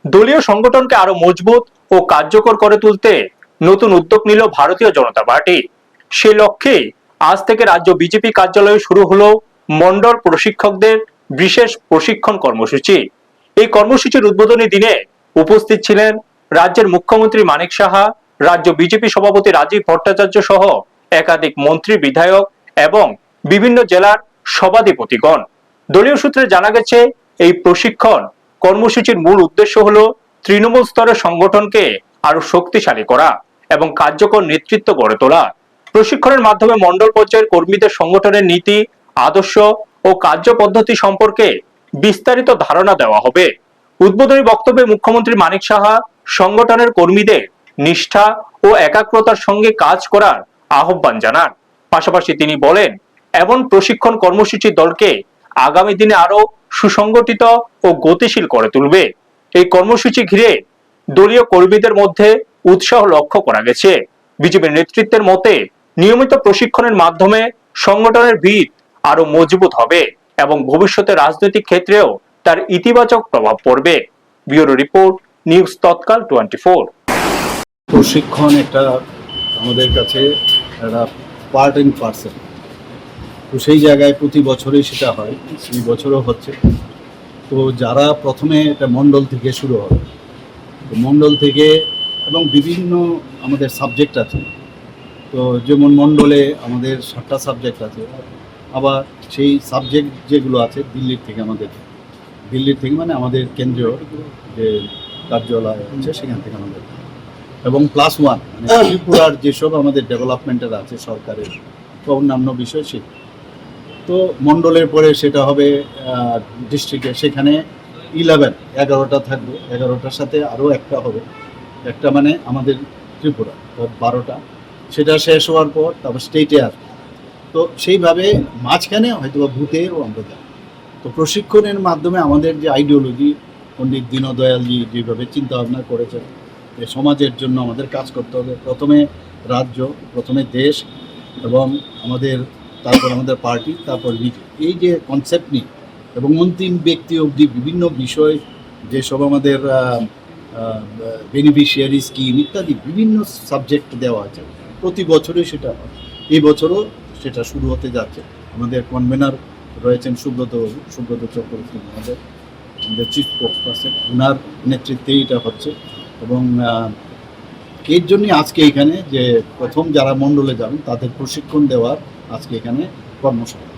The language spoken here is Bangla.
দলীয় সংগঠনকে আরো মজবুত ও কার্যকর করে তুলতে নতুন উদ্যোগ নিল ভারতীয় জনতা পার্টি। সেই লক্ষ্যে আজ থেকে রাজ্য বিজেপি কার্যালয়ে শুরু হলো মন্ডল প্রশিক্ষকদের বিশেষ প্রশিক্ষণ কর্মসূচি। এই কর্মসূচির উদ্বোধনী দিনে উপস্থিত ছিলেন রাজ্যের মুখ্যমন্ত্রী মানিক সাহা, রাজ্য বিজেপি সভাপতি রাজীব ভট্টাচার্য সহ একাধিক মন্ত্রী, বিধায়ক এবং বিভিন্ন জেলার সভাধিপতিগণ। দলীয় সূত্রে জানা গেছে, এই প্রশিক্ষণ কর্মসূচির মূল উদ্দেশ্য হলো তৃণমূল স্তরের সংগঠনকে আরো শক্তিশালী করা এবং কার্যকর নেতৃত্ব গড়ে তোলা। প্রশিক্ষণের মাধ্যমে মন্ডল পর্যায়ের কর্মীদের সংগঠনের নীতি, আদর্শ ও কার্যপদ্ধতি সম্পর্কে বিস্তারিত ধারণা দেওয়া হবে। উদ্বোধনী বক্তব্যে মুখ্যমন্ত্রী মানিক সাহা সংগঠনের কর্মীদের নিষ্ঠা ও একাগ্রতার সঙ্গে কাজ করার আহ্বান জানান। পাশাপাশি তিনি বলেন, এমন প্রশিক্ষণ কর্মসূচি দলকে আগামী দিনে আরো সুসংগঠিত ও গতিশীল করে তুলবে। এই কর্মসূচি ঘিরে দলীয় কর্মীদের মধ্যে উৎসাহ লক্ষ্য করা গেছে। বিজেপির নেতৃত্বের মতে নিয়মিত প্রশিক্ষণের মাধ্যমে সংগঠনের ভিত আরো মজবুত হবে এবং ভবিষ্যতে রাজনৈতিক ক্ষেত্রেও তার ইতিবাচক প্রভাব পড়বে। ব্যুরো রিপোর্ট, নিউজ তৎকাল 24। প্রশিক্ষণ একটা আমাদের কাছে একটা পার্ট অ্যান্ড পার্সেল। তো সেই জায়গায় প্রতি বছরই সেটা হয়, এই বছরও হচ্ছে। তো যারা প্রথমে এটা মণ্ডল থেকে শুরু হবে, তো মণ্ডল থেকে এবং বিভিন্ন আমাদের সাবজেক্ট আছে। তো যেমন মণ্ডলে আমাদের 7টা সাবজেক্ট আছে, আবার সেই সাবজেক্ট যেগুলো আছে দিল্লির থেকে মানে আমাদের কেন্দ্রীয় যে কার্যালয় আছে সেখান থেকে আমাদের, এবং +1 মানে ত্রিপুরার যেসব আমাদের ডেভেলপমেন্টের আছে সরকারের বা অন্যান্য বিষয় সে। তো মণ্ডলের পরে সেটা হবে ডিস্ট্রিক্টে, সেখানে 11টা থাকবে, 11টার সাথে আরও একটা হবে, একটা মানে আমাদের ত্রিপুরা, তো 12টা। সেটা শেষ হওয়ার পর তারপর স্টেটে আসবে। তো সেইভাবে মাঝখানে হয়তো বা ভূতেও আমরা যাই। তো প্রশিক্ষণের মাধ্যমে আমাদের যে আইডিওলজি, পণ্ডিত দীনদয়ালজি যেভাবে চিন্তা ভাবনা করেছেন যে সমাজের জন্য আমাদের কাজ করতে হবে, প্রথমে রাজ্য, প্রথমে দেশ এবং তারপর আমাদের পার্টি, তারপর বিজেপি, এই যে কনসেপ্ট নিয়ে এবং অন্তিম ব্যক্তি অবধি বিভিন্ন বিষয় যেসব আমাদের বেনিফিশিয়ারি স্কিম ইত্যাদি বিভিন্ন সাবজেক্ট দেওয়া আছে, প্রতি বছরই সেটা হয়। এই বছরও সেটা শুরু হতে যাচ্ছে। আমাদের কনভেনার রয়েছেন সুব্রত চক্রবর্তী, আমাদের চিফ স্পোক্স পার্সন, ওনার নেতৃত্বেই এটা হচ্ছে। এবং এর জন্যই আজকে এখানে যে প্রথম যারা মণ্ডলে যাবেন তাদের প্রশিক্ষণ দেওয়ার আজকে এখানে কর্মশালা।